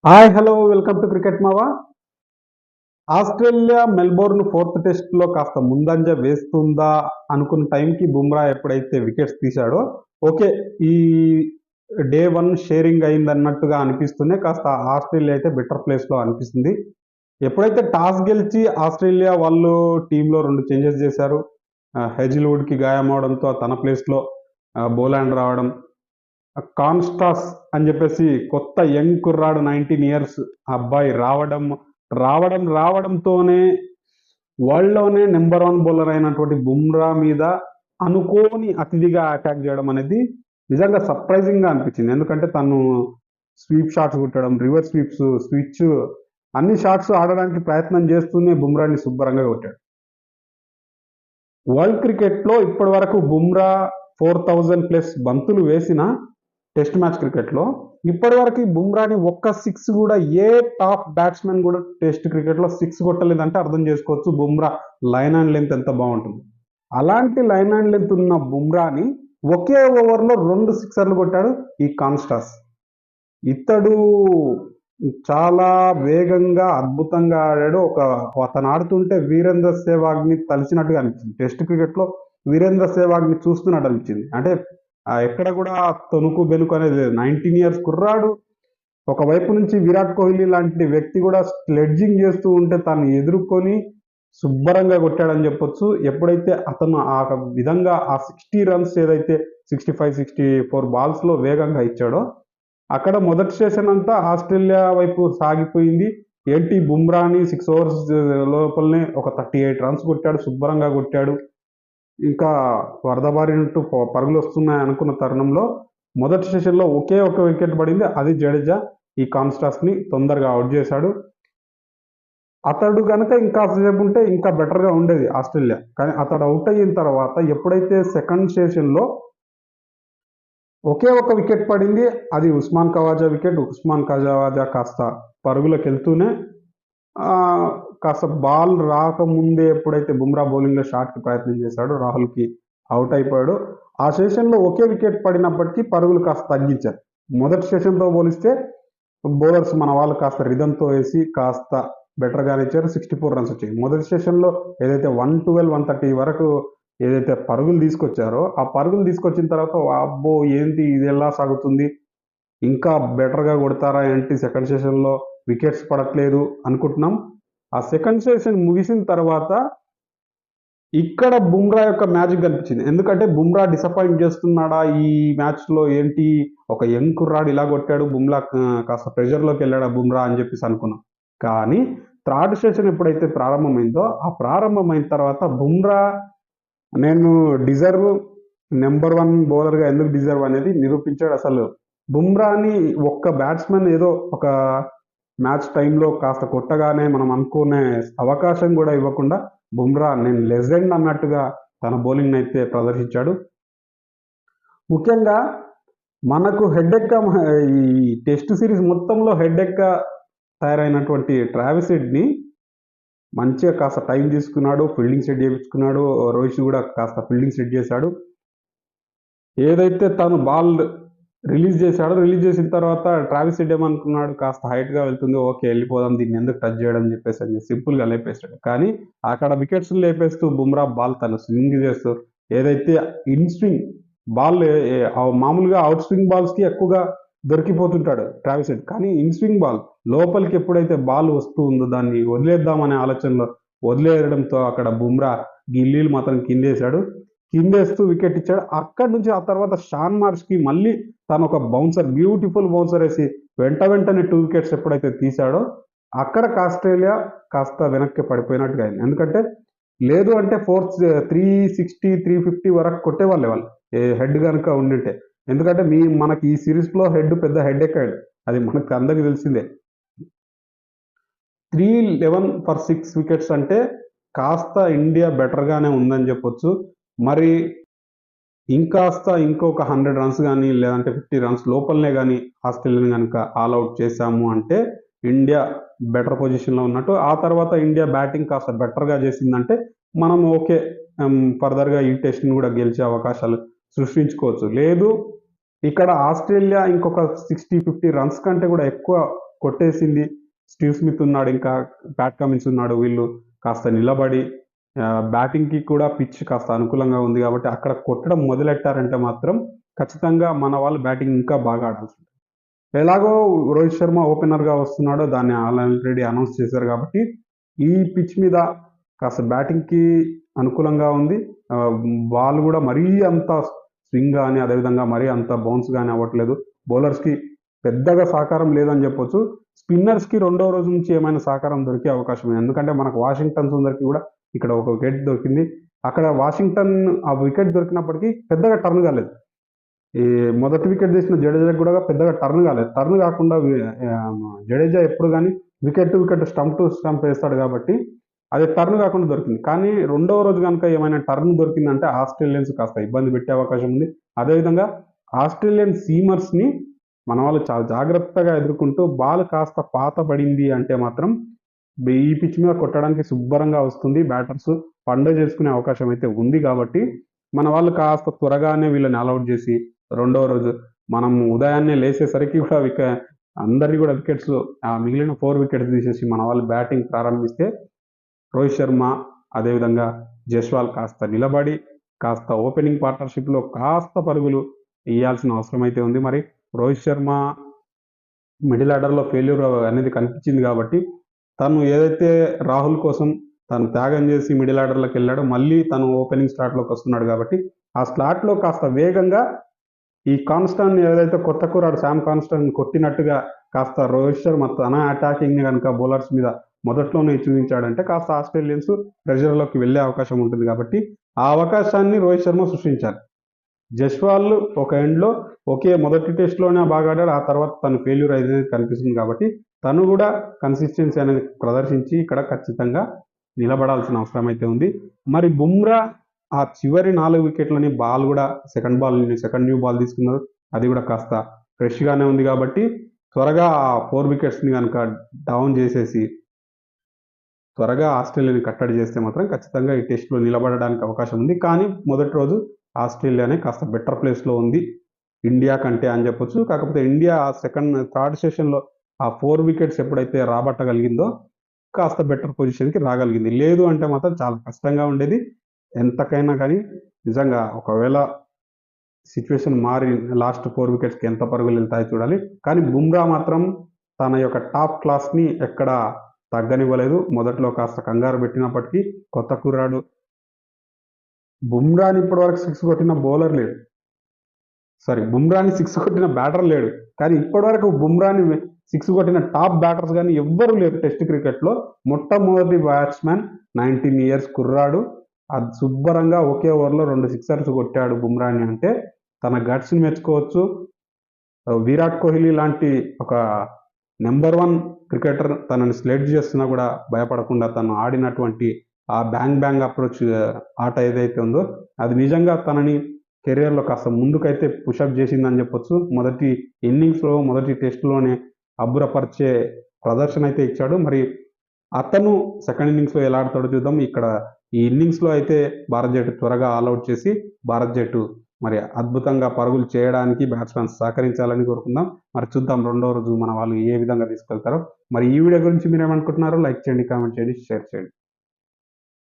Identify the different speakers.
Speaker 1: Hi hello welcome to cricket మావా. Australia Melbourne fourth test లో కాస్త ముందంజ వేస్తుందా అనుకున్న టైంకి బుమ్రా ఎప్పుడైతే వికెట్స్ తీశాడో ఓకే, ఈ డే వన్ షేరింగ్ అయింది అన్నట్టుగా అనిపిస్తూనే కాస్త ఆస్ట్రేలియా అయితే బెటర్ ప్లేస్ లో అనిపిస్తుంది. ఎప్పుడైతే టాస్ గెలిచి ఆస్ట్రేలియా వాళ్ళు టీంలో 2 చేంజెస్ చేశారు. హెజిల్వుడ్ కి గాయం అవడంతో తన ప్లేస్ లో బోలాండ్ రావడం, కాన్స్టాస్ అని చెప్పేసి కొత్త యంగ్ కుర్రాడు 19 ఇయర్స్ అబ్బాయి రావడంతోనే వరల్డ్లోనే నెంబర్ 1 బౌలర్ అయినటువంటి బుమ్రా మీద అనుకోని అతిథిగా అటాక్ చేయడం అనేది నిజంగా సర్ప్రైజింగ్ గా అనిపించింది. ఎందుకంటే తను స్వీప్ షాట్స్ కొట్టడం, రివర్స్ స్వీప్స్, స్విచ్ అన్ని షాట్స్ ఆడడానికి ప్రయత్నం చేస్తూనే బుమ్రాని శుభ్రంగా కొట్టాడు. వరల్డ్ క్రికెట్ లో ఇప్పటి వరకు బుమ్రా 4000 ప్లస్ బంతులు వేసిన టెస్ట్ మ్యాచ్ క్రికెట్లో ఇప్పటి వరకు బుమ్రాని ఒక్క సిక్స్ కూడా ఏ టాప్ బ్యాట్స్మెన్ కూడా టెస్ట్ క్రికెట్లో సిక్స్ కొట్టలేదంటే అర్థం చేసుకోవచ్చు బుమ్రా లైన్ అండ్ లెంత్ ఎంత బాగుంటుంది. అలాంటి లైన్ అండ్ లెంత్ ఉన్న బుమ్రాని ఒకే ఓవర్లో 2 సిక్సర్లు కొట్టాడు ఈ కాన్స్టాస్. ఇతడు చాలా వేగంగా అద్భుతంగా ఆడాడు. అతను ఆడుతుంటే వీరేంద్ర సెహ్వాగ్ని తలిచినట్టుగా అనిపించింది. టెస్ట్ క్రికెట్లో వీరేంద్ర సెహ్వాగ్ని చూస్తున్నట్టు అనిపించింది. అంటే ఎక్కడ కూడా తొనుకు బెనుకు అనేది లేదు. 19 ఇయర్స్ కుర్రాడు. ఒకవైపు నుంచి విరాట్ కోహ్లీ లాంటి వ్యక్తి కూడా స్లెడ్జింగ్ చేస్తూ ఉంటే తను ఎదుర్కొని శుభ్రంగా కొట్టాడని చెప్పొచ్చు. ఎప్పుడైతే అతను ఆ విధంగా ఆ 60 రన్స్ ఏదైతే 65-64 బాల్స్లో వేగంగా ఇచ్చాడో అక్కడ మొదటి సెషన్ అంతా ఆస్ట్రేలియా వైపు సాగిపోయింది. ఏంటి బుమ్రాని 6 ఓవర్స్ లోపలనే ఒక 38 రన్స్ కొట్టాడు, శుభ్రంగా కొట్టాడు. ఇంకా వరద బారినట్టు పరుగులు వస్తున్నాయి అనుకున్న తరుణంలో మొదటి సెషన్లో ఒకే ఒక వికెట్ పడింది. అది జడేజా ఈ కాన్స్టాస్ని తొందరగా అవుట్ చేశాడు. అతడు కనుక ఇంకా సేపు ఉంటే ఇంకా బెటర్గా ఉండేది ఆస్ట్రేలియా. కానీ అతడు అవుట్ అయిన తర్వాత ఎప్పుడైతే సెకండ్ సెషన్లో ఒకే ఒక వికెట్ పడింది, అది ఉస్మాన్ ఖవాజా వికెట్. ఉస్మాన్ ఖవాజా కాస్త పరుగులకు వెళ్తూనే కాస్త బాల్ రాకముందే ఎప్పుడైతే బుమ్రా బౌలింగ్లో షాట్కి ప్రయత్నం చేశాడో రాహుల్కి అవుట్ అయిపోయాడు. ఆ సెషన్లో ఒకే వికెట్ పడినప్పటికీ పరుగులు కాస్త తగ్గించారు. మొదటి సెషన్తో పోలిస్తే బౌలర్స్ మన వాళ్ళు కాస్త రిధంతో వేసి కాస్త బెటర్గానే ఇచ్చారు. 64 రన్స్ వచ్చాయి. మొదటి సెషన్లో ఏదైతే 112, 130 వరకు ఏదైతే పరుగులు తీసుకొచ్చారో ఆ పరుగులు తీసుకొచ్చిన తర్వాత అబ్బో ఏంటి ఇది ఎలా సాగుతుంది, ఇంకా బెటర్గా కొడతారా ఏంటి, సెకండ్ సెషన్లో వికెట్స్ పడట్లేదు అనుకుంటున్నాం. ఆ సెకండ్ సెషన్ ముగిసిన తర్వాత ఇక్కడ బుమ్రా యొక్క మ్యాజిక్ కనిపించింది. ఎందుకంటే బుమ్రా డిసప్పాయింట్ చేస్తున్నాడా ఈ మ్యాచ్లో, ఏంటి ఒక యంగ్ కుర్రాడు ఇలా కొట్టాడు, బుమ్రా కాస్త ప్రెషర్లోకి వెళ్ళాడా బుమ్రా అని చెప్పేసి అనుకున్నాం. కానీ థర్డ్ సెషన్ ఎప్పుడైతే ప్రారంభమైందో ఆ ప్రారంభమైన తర్వాత బుమ్రా నేను డిజర్వ్ నెంబర్ 1 బౌలర్గా ఎందుకు డిజర్వ్ అనేది నిరూపించాడు. అసలు బుమ్రాని ఒక్క బ్యాట్స్మెన్ ఏదో ఒక మ్యాచ్ టైంలో కాస్త కొట్టగానే మనం అనుకునే అవకాశం కూడా ఇవ్వకుండా బుమ్రా నేను లెజెండ్ అన్నట్టుగా తన బౌలింగ్ అయితే ప్రదర్శించాడు. ముఖ్యంగా మనకు హెడ్ఎక్ ఈ టెస్ట్ సిరీస్ మొత్తంలో హెడ్ఎక్ తయారైనటువంటి ట్రావిస్ హెడ్ని మంచిగా కాస్త టైం తీసుకున్నాడు, ఫీల్డింగ్ సెట్ చేయించుకున్నాడు. రోహిత్ కూడా కాస్త ఫీల్డింగ్ సెట్ చేశాడు. ఏదైతే తను బాల్ రిలీజ్ చేసిన తర్వాత ట్రావిస్ హెడ్ ఏమనుకున్నాడు, కాస్త హైట్గా వెళ్తుంది, ఓకే వెళ్ళిపోదాం, దీన్ని ఎందుకు టచ్ చేయడం అని చెప్పేసి అని సింపుల్గా లేపేశాడు. కానీ అక్కడ వికెట్స్ లేపేస్తూ బుమ్రా బాల్ తను స్వింగ్ చేస్తూ ఏదైతే ఇన్ స్వింగ్ బాల్ మామూలుగా అవుట్ స్వింగ్ బాల్స్కి ఎక్కువగా దొరికిపోతుంటాడు ట్రావిస్ హెడ్. కానీ ఇన్ స్వింగ్ బాల్ లోపలికి ఎప్పుడైతే బాల్ వస్తూ ఉందో దాన్ని వదిలేద్దామనే ఆలోచనలో వదిలేయడంతో అక్కడ బుమ్రా గిల్లీలు మాత్రం కిందేస్తూ వికెట్ ఇచ్చాడు. అక్కడి నుంచి ఆ తర్వాత షాన్ మార్ష్కి మళ్ళీ తను ఒక బౌన్సర్, బ్యూటిఫుల్ బౌన్సర్ వేసి వెంటనే 2 వికెట్స్ ఎప్పుడైతే తీశాడో అక్కడ ఆస్ట్రేలియా కాస్త వెనక్కి పడిపోయినట్టుగా అయింది. ఎందుకంటే లేదు అంటే 360, 350 వరకు కొట్టేవాళ్ళే వాళ్ళు హెడ్ కనుక ఉండింటే. ఎందుకంటే మనకి ఈ సిరీస్లో హెడ్ పెద్ద హెడ్ ఎక్కాడు, అది మనకు అందరికి తెలిసిందే. 311 ఫర్ 6 వికెట్స్ అంటే కాస్త ఇండియా బెటర్గానే ఉందని చెప్పొచ్చు. మరి ఇంకొక 100 రన్స్ కానీ లేదంటే 50 రన్స్ లోపలనే కానీ ఆస్ట్రేలియాని కనుక ఆల్అవుట్ చేశాము అంటే ఇండియా బెటర్ పొజిషన్లో ఉన్నట్టు. ఆ తర్వాత ఇండియా బ్యాటింగ్ కాస్త బెటర్గా చేసిందంటే మనం ఓకే ఫర్దర్గా ఈ టెస్ట్ని కూడా గెలిచే అవకాశాలు సృష్టించుకోవచ్చు. లేదు ఇక్కడ ఆస్ట్రేలియా ఇంకొక 60-50 రన్స్ కంటే కూడా ఎక్కువ కొట్టేసింది. స్టీవ్ స్మిత్ ఉన్నాడు, ఇంకా ప్యాట్ కమిన్స్ ఉన్నాడు. వీళ్ళు కాస్త నిలబడి బ్యాటింగ్‌కి కూడా పిచ్ కాస్త అనుకూలంగా ఉంది కాబట్టి అక్కడ కొట్టడం మొదలెట్టారంటే మాత్రం ఖచ్చితంగా మన వాళ్ళు బ్యాటింగ్ ఇంకా బాగా ఆడాల్సి ఉంటుంది. ఎలాగో రోహిత్ శర్మ ఓపెనర్‌గా వస్తున్నాడో దాన్ని ఆల్రెడీ అనౌన్స్ చేశారు కాబట్టి ఈ పిచ్ మీద కాస్త బ్యాటింగ్‌కి అనుకూలంగా ఉంది. బాల్ కూడా మరీ అంత స్వింగ్ గాని, అదేవిధంగా మరీ అంత బౌన్స్ గాని అవ్వట్లేదు. బౌలర్స్‌కి పెద్దగా సహకారం లేదని చెప్పొచ్చు. స్పిన్నర్స్‌కి రెండో రోజు నుంచి ఏమైనా సహకారం దొరికే అవకాశం ఉంది. ఎందుకంటే మనకు వాషింగ్టన్ సుందర్‌కి కూడా ఇక్కడ ఒక వికెట్ దొరికింది. అక్కడ వాషింగ్టన్ ఆ వికెట్ దొరికినప్పటికీ పెద్దగా టర్న్ కాలేదు. ఈ మొదటి వికెట్ తీసిన జడేజాకి కూడా పెద్దగా టర్న్ కాలేదు. టర్న్ కాకుండా జడేజా ఎప్పుడు గాని wicket to wicket, stump to stump వేస్తాడు కాబట్టి అది టర్న్ కాకుండా దొరికింది. కానీ రెండవ రోజు గనుక ఏమైనా టర్న్ దొరికిందంటే ఆస్ట్రేలియన్స్ కాస్త ఇబ్బంది పెట్టే అవకాశం ఉంది. అదేవిధంగా ఆస్ట్రేలియన్ సీమర్స్‌ని మన వాళ్ళు చాలా జాగ్రత్తగా ఎదుర్కొంటూ బాల్ కాస్త పాత పడింది అంటే మాత్రం ఈ పిచ్ మీద కొట్టడానికి శుభ్రంగా వస్తుంది. బ్యాటర్స్ పండగ చేసుకునే అవకాశం అయితే ఉంది కాబట్టి మన వాళ్ళు కాస్త త్వరగానే వీళ్ళని ఆల్అౌట్ చేసి రెండవ రోజు మనం ఉదయాన్నే లేసేసరికి కూడా అందరిని కూడా వికెట్స్ మిగిలిన 4 వికెట్స్ తీసేసి మన వాళ్ళు బ్యాటింగ్ ప్రారంభిస్తే రోహిత్ శర్మ అదేవిధంగా జైస్వాల్ కాస్త నిలబడి కాస్త ఓపెనింగ్ పార్ట్నర్షిప్‌లో కాస్త పరుగులు ఇయ్యాల్సిన అవసరం అయితే ఉంది. మరి రోహిత్ శర్మ మిడిల్ ఆర్డర్‌లో ఫెయిల్యూర్ అనేది కనిపించింది కాబట్టి తను ఏదైతే రాహుల్ కోసం తను త్యాగం చేసి మిడిల్ ఆర్డర్‌లోకి వెళ్ళాడో మళ్ళీ తను ఓపెనింగ్ స్లాట్‌లోకి వస్తున్నాడు కాబట్టి ఆ స్లాట్‌లో కాస్త వేగంగా ఈ కాన్స్టన్ ఏదైతే కొత్త కుర్రాడు శామ్ కాన్స్టన్ కొట్టినట్టుగా కాస్త రోహిత్ శర్మ తన అటాకింగ్ కనుక బౌలర్స్ మీద మొదట్లోనే చూపించాడంటే కాస్త ఆస్ట్రేలియన్స్ ప్రెషర్‌లోకి వెళ్ళే అవకాశం ఉంటుంది కాబట్టి ఆ అవకాశాన్ని రోహిత్ శర్మ సృష్టించారు. జైస్వాల్ ఒక ఎండ్‌లో మొదటి టెస్ట్‌లోనే బాగా ఆడాడు. ఆ తర్వాత తను ఫెయిల్యూర్ అనేది కనిపిస్తుంది కాబట్టి తను కూడా కన్సిస్టెన్సీ అనేది ప్రదర్శించి ఇక్కడ ఖచ్చితంగా నిలబడాల్సిన అవసరం అయితే ఉంది. మరి బుమ్రా ఆ చివరి 4 వికెట్లని బాల్ కూడా సెకండ్ న్యూ బాల్ తీసుకున్నారు. అది కూడా కాస్త ఫ్రెష్‌గానే ఉంది కాబట్టి త్వరగా ఆ 4 వికెట్స్‌ని గనుక డౌన్ చేసేసి త్వరగా ఆస్ట్రేలియాని కట్టడి చేస్తే మాత్రం ఖచ్చితంగా ఈ టెస్ట్‌లో నిలబడడానికి అవకాశం ఉంది. కానీ మొదటి రోజు ఆస్ట్రేలియానే కాస్త బెటర్ ప్లేస్‌లో ఉంది ఇండియా కంటే అని చెప్పొచ్చు. కాకపోతే ఇండియా థర్డ్ సెషన్‌లో ఆ 4 వికెట్స్ ఎప్పుడైతే రాబట్టగలిగిందో కాస్త బెటర్ పొజిషన్‌కి రాగలిగింది. లేదు అంటే మాత్రం చాలా కష్టంగా ఉండేది. ఎంతకైనా కానీ నిజంగా ఒకవేళ సిట్యుయేషన్ మారి లాస్ట్ 4 వికెట్స్‌కి ఎంత పరుగులు వెళ్తాయో చూడాలి. కానీ బుమ్రా మాత్రం తన యొక్క టాప్ క్లాస్‌ని ఎక్కడ తగ్గనివ్వలేదు. మొదట్లో కాస్త కంగారు పెట్టినప్పటికీ కొత్త కుర్రాడు బుమ్రాని ఇప్పటివరకు 6 కొట్టిన బౌలర్ లేడు. బుమ్రాని 6 కొట్టిన బ్యాటర్ లేడు. కానీ ఇప్పటివరకు బుమ్రాని 6 కొట్టిన టాప్ బ్యాటర్స్ గాని ఎవ్వరూ లేరు టెస్ట్ క్రికెట్‌లో. మొట్టమొదటి బ్యాట్స్‌మన్ 19 ఇయర్స్ కుర్రాడు. అది శుభ్రంగా ఒకే ఓవర్‌లో 2 సిక్సర్స్ కొట్టాడు బుమ్రాని అంటే తన గట్స్‌ని మెచ్చుకోవచ్చు. విరాట్ కోహ్లీ లాంటి ఒక నంబర్ 1 క్రికెటర్ తనని సెలెక్ట్ చేస్తున్నా కూడా భయపడకుండా తను ఆడినటువంటి ఆ బ్యాంగ్ అప్రోచ్ ఆట ఏదైతే ఉందో అది నిజంగా తనని కెరియర్‌లో కాస్త ముందుకైతే పుషప్ చేసిందని చెప్పొచ్చు. మొదటి టెస్ట్‌లోనే అబ్బురపరిచే ప్రదర్శన అయితే ఇచ్చాడు. మరి అతను సెకండ్ ఇన్నింగ్స్‌లో ఎలా ఆడతాడో చూద్దాం. ఇక్కడ ఈ ఇన్నింగ్స్‌లో అయితే భారత్ జట్టు త్వరగా ఆల్అౌట్ చేసి భారత్ జట్టు మరి అద్భుతంగా పరుగులు చేయడానికి బ్యాట్స్‌మెన్ సహకరించాలని కోరుకుందాం. మరి చూద్దాం రెండో రోజు మన వాళ్ళు ఏ విధంగా తీసుకెళ్తారో. మరి ఈ వీడియో గురించి మీరేమనుకుంటున్నారో లైక్ చేయండి, కామెంట్ చేయండి, షేర్ చేయండి.